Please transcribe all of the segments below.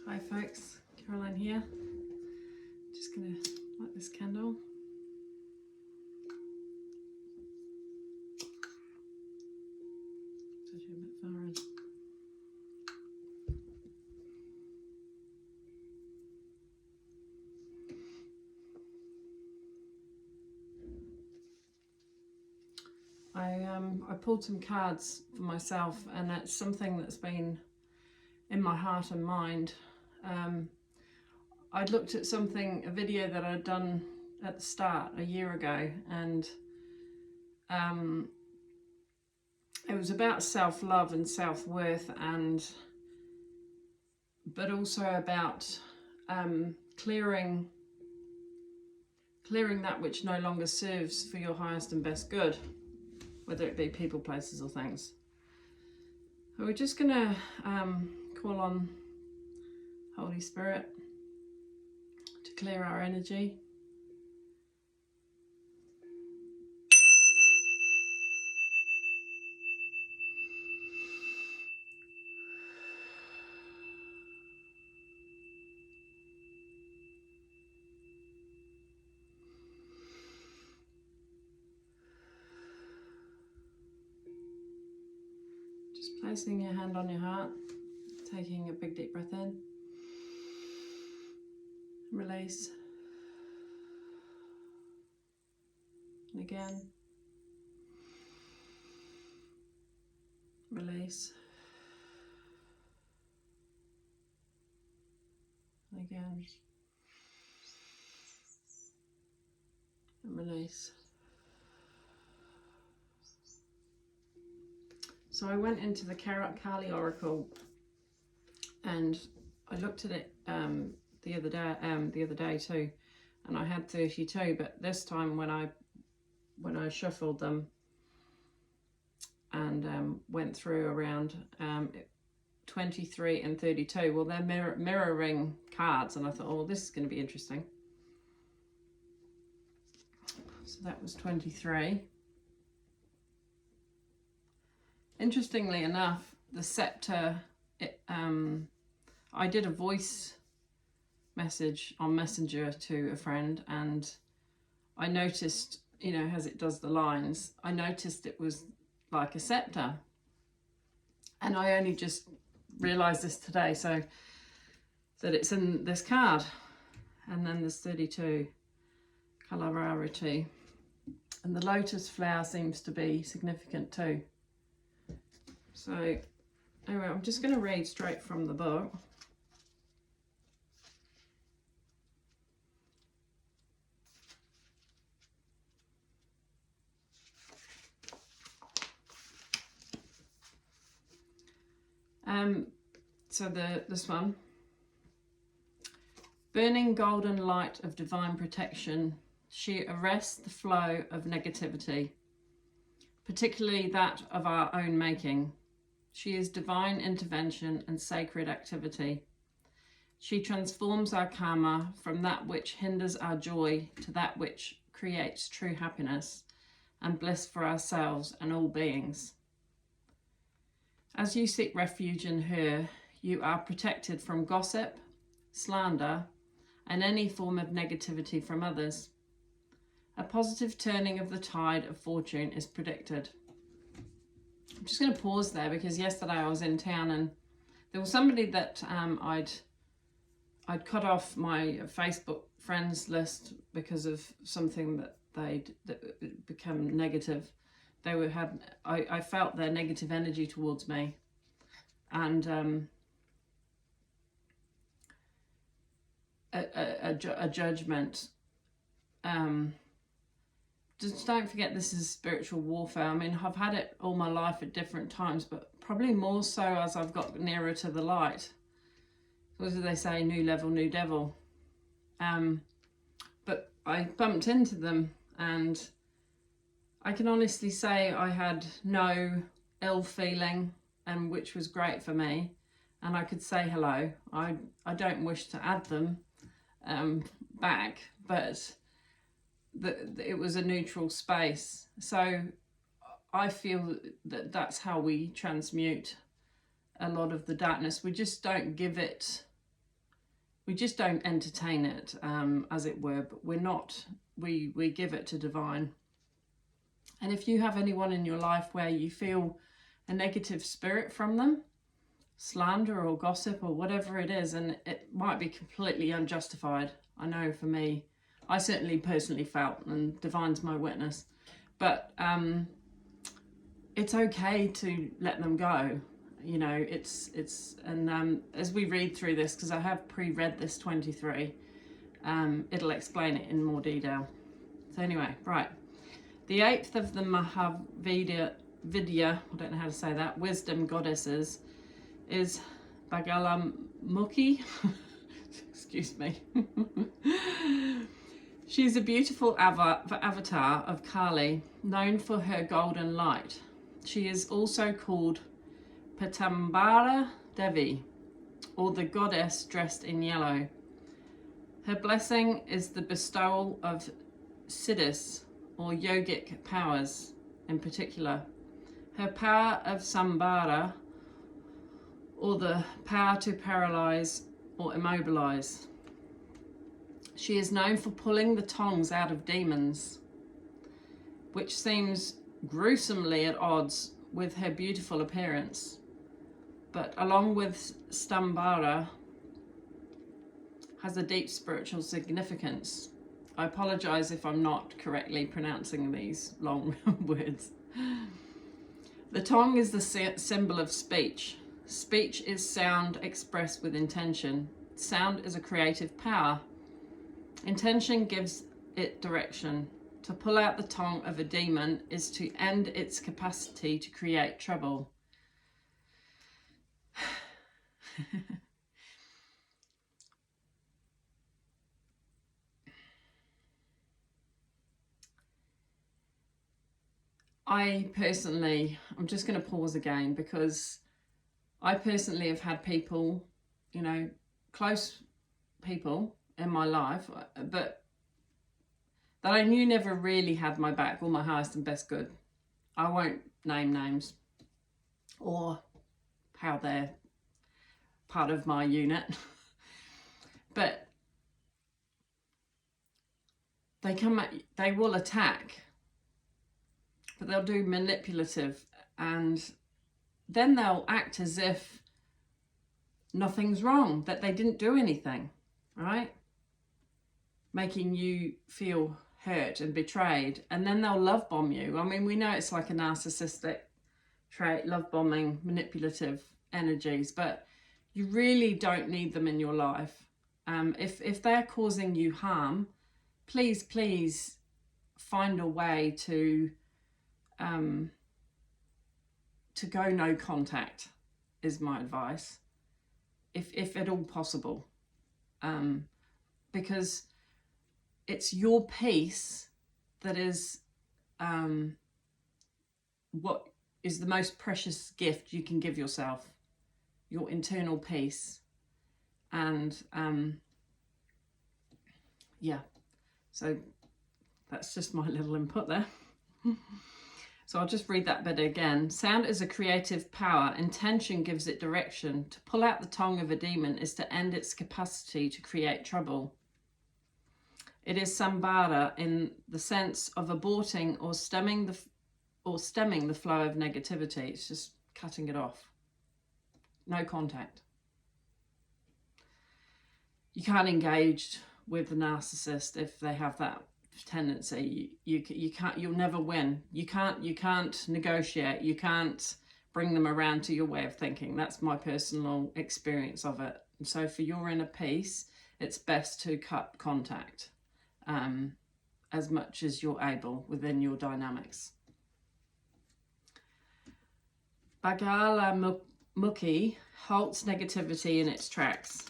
Hi folks, Caroline here. Just gonna light this candle. It's actually a bit far in. I pulled some cards for myself, and it's something that's been in my heart and mind. I'd looked at a video that I'd done at the start a year ago, and it was about self-love and self-worth, but also about clearing that which no longer serves for your highest and best good, whether it be people, places or things. So we're just going to call on Holy Spirit to clear our energy. Just placing your hand on your heart, taking a big deep breath in, release, and again, release, and again, and release. So I went into the Kali Oracle, and I looked at it the other day too, and I had 32, but this time when I shuffled them and went through around 23 and 32, well, they're mirroring cards, and I thought, oh, this is going to be interesting. So that was 23. Interestingly enough, the scepter, I did a voice message on Messenger to a friend, and I noticed, as it does the lines, I noticed it was like a scepter, and I only just realised this today, so that it's in this card. And then there's 32, colorarity, and the lotus flower seems to be significant too. So anyway, I'm just going to read straight from the book. So this one, burning golden light of divine protection, she arrests the flow of negativity, particularly that of our own making. She is divine intervention and sacred activity. She transforms our karma from that which hinders our joy to that which creates true happiness and bliss for ourselves and all beings. As you seek refuge in her, you are protected from gossip, slander, and any form of negativity from others. A positive turning of the tide of fortune is predicted. I'm just going to pause there, because yesterday I was in town and there was somebody that I'd cut off my Facebook friends list because of something that they'd become negative. I felt their negative energy towards me, and a judgment. Just don't forget, this is spiritual warfare. I mean, I've had it all my life at different times, but probably more so as I've got nearer to the light. What do they say? New level, new devil. But I bumped into them, and I can honestly say I had no ill feeling, which was great for me. And I could say hello. I don't wish to add them back, but it was a neutral space. So I feel that that's how we transmute a lot of the darkness. We just don't give it we just don't entertain it, as it were, but we give it to divine. And if you have anyone in your life where you feel a negative spirit from them, slander or gossip or whatever it is, and it might be completely unjustified. I know for me, I certainly personally felt, and divine's my witness, but it's okay to let them go. You know, and as we read through this, because I have pre-read this 23, it'll explain it in more detail. So anyway, right. The 8th of the Mahavidya, I don't know how to say that, wisdom goddesses, is Bagalamukhi. Excuse me. She's a beautiful avatar of Kali, known for her golden light. She is also called Patambara Devi, or the goddess dressed in yellow. Her blessing is the bestowal of siddhis, or yogic powers in particular. Her power of Sambara, or the power to paralyze or immobilize. She is known for pulling the tongues out of demons, which seems gruesomely at odds with her beautiful appearance. But along with Stambara, has a deep spiritual significance. I apologize if I'm not correctly pronouncing these long words. The tongue is the symbol of speech. Speech is sound expressed with intention. Sound is a creative power. Intention gives it direction. To pull out the tongue of a demon is to end its capacity to create trouble. I personally, I'm just going to pause again, because I personally have had people, you know, close people in my life, but that I knew never really had my back or my highest and best good. I won't name names or how they're part of my unit, but they will attack, but they'll do manipulative, and then they'll act as if nothing's wrong, that they didn't do anything, right? Making you feel hurt and betrayed, and then they'll love bomb you. I mean, we know it's like a narcissistic trait, love bombing, manipulative energies, but you really don't need them in your life. If they're causing you harm, please find a way to go no contact, is my advice, if at all possible, because it's your peace that is what is the most precious gift you can give yourself, your internal peace. And yeah, so that's just my little input there. So I'll just read that bit again. Sound is a creative power. Intention gives it direction. To pull out the tongue of a demon is to end its capacity to create trouble. It is sambara in the sense of aborting or stemming the flow of negativity. It's just cutting it off. No contact. You can't engage with the narcissist if they have that tendency. You can't. You'll never win. You can't negotiate. You can't bring them around to your way of thinking. That's my personal experience of it. And so for your inner peace, it's best to cut contact as much as you're able within your dynamics. Bagalamukhi halts negativity in its tracks,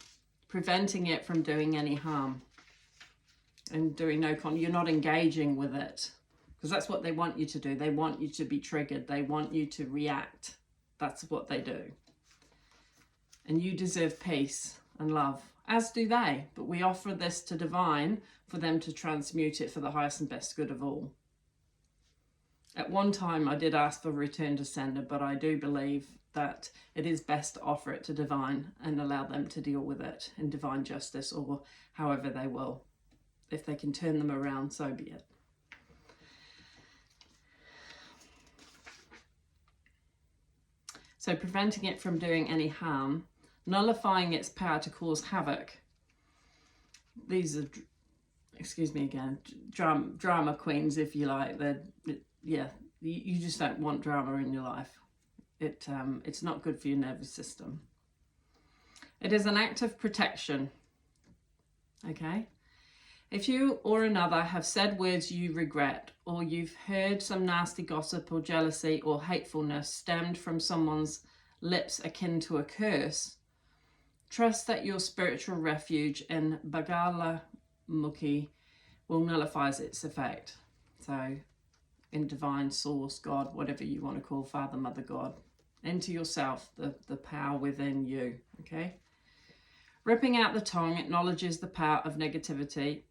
preventing it from doing any harm. And doing no you're not engaging with it, because that's what they want you to do. They want you to be triggered. They want you to react. That's what they do. And you deserve peace and love, as do they. But we offer this to divine for them to transmute it for the highest and best good of all. At one time, I did ask for return to sender, but I do believe that it is best to offer it to divine and allow them to deal with it in divine justice, or however they will. If they can turn them around, so be it. So preventing it from doing any harm, nullifying its power to cause havoc. These are, excuse me again, drama queens, if you like. Yeah, you just don't want drama in your life. It's not good for your nervous system. It is an act of protection. Okay? If you or another have said words you regret, or you've heard some nasty gossip or jealousy or hatefulness stemmed from someone's lips akin to a curse, trust that your spiritual refuge in Bagala Mukhi will nullify its effect. So, in divine source, God, whatever you want to call Father, Mother, God, into yourself, the power within you. Okay? Ripping out the tongue acknowledges the power of negativity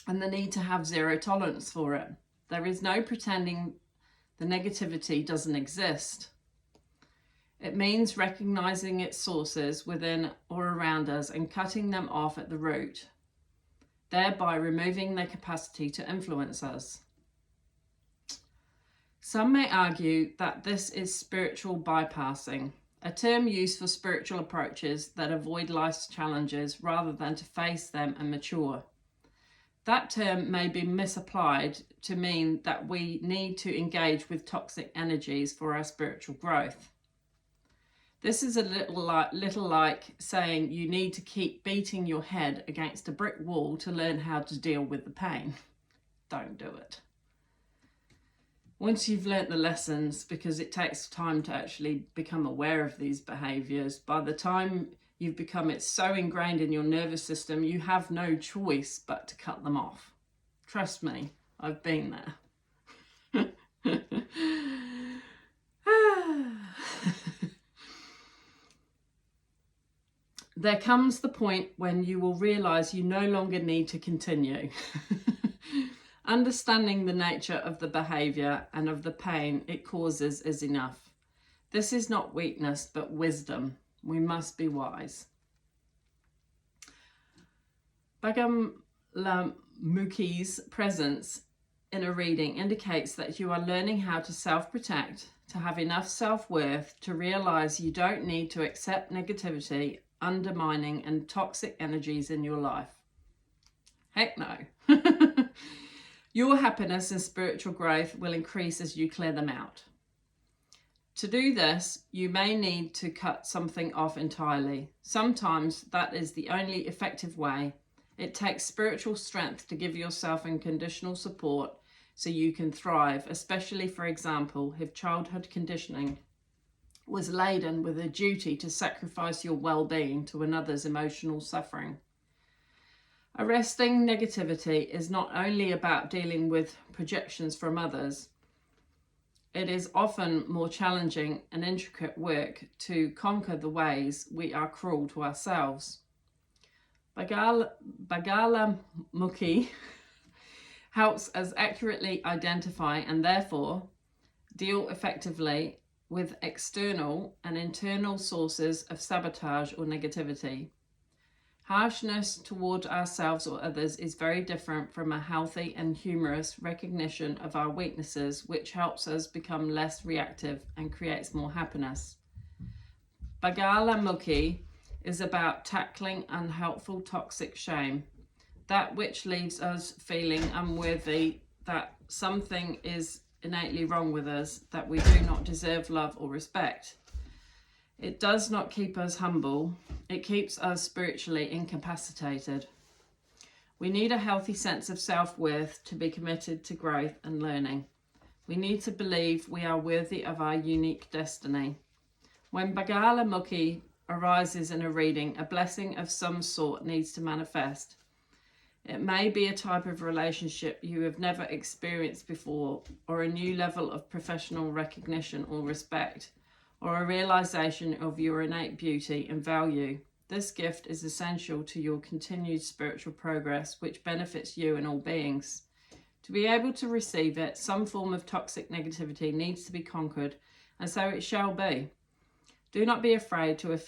and the need to have zero tolerance for it. There is no pretending the negativity doesn't exist. It means recognizing its sources within or around us and cutting them off at the root, thereby removing their capacity to influence us. Some may argue that this is spiritual bypassing, a term used for spiritual approaches that avoid life's challenges rather than to face them and mature. That term may be misapplied to mean that we need to engage with toxic energies for our spiritual growth. This is a little like saying you need to keep beating your head against a brick wall to learn how to deal with the pain. Don't do it. Once you've learnt the lessons, because it takes time to actually become aware of these behaviours, by the time you've become it so ingrained in your nervous system, you have no choice but to cut them off. Trust me, I've been there. There comes the point when you will realise you no longer need to continue. Understanding the nature of the behaviour and of the pain it causes is enough. This is not weakness, but wisdom. We must be wise. Bhagam Mukhi's presence in a reading indicates that you are learning how to self-protect, to have enough self-worth, to realise you don't need to accept negativity, undermining and toxic energies in your life. Heck no. Your happiness and spiritual growth will increase as you clear them out. To do this, you may need to cut something off entirely. Sometimes that is the only effective way. It takes spiritual strength to give yourself unconditional support so you can thrive, especially, for example, if childhood conditioning was laden with a duty to sacrifice your well-being to another's emotional suffering. Arresting negativity is not only about dealing with projections from others. It is often more challenging and intricate work to conquer the ways we are cruel to ourselves. Bagala Mukhi helps us accurately identify and therefore deal effectively with external and internal sources of sabotage or negativity. Harshness toward ourselves or others is very different from a healthy and humorous recognition of our weaknesses, which helps us become less reactive and creates more happiness. Bagala Mukhi is about tackling unhelpful toxic shame, that which leaves us feeling unworthy, that something is innately wrong with us, that we do not deserve love or respect. It does not keep us humble. It keeps us spiritually incapacitated. We need a healthy sense of self-worth to be committed to growth and learning. We need to believe we are worthy of our unique destiny. When Bagala Mukhi arises in a reading, a blessing of some sort needs to manifest. It may be a type of relationship you have never experienced before, or a new level of professional recognition or respect, or a realization of your innate beauty and value. This gift is essential to your continued spiritual progress, which benefits you and all beings. To be able to receive it, some form of toxic negativity needs to be conquered and so it shall be. Do not be afraid to affirm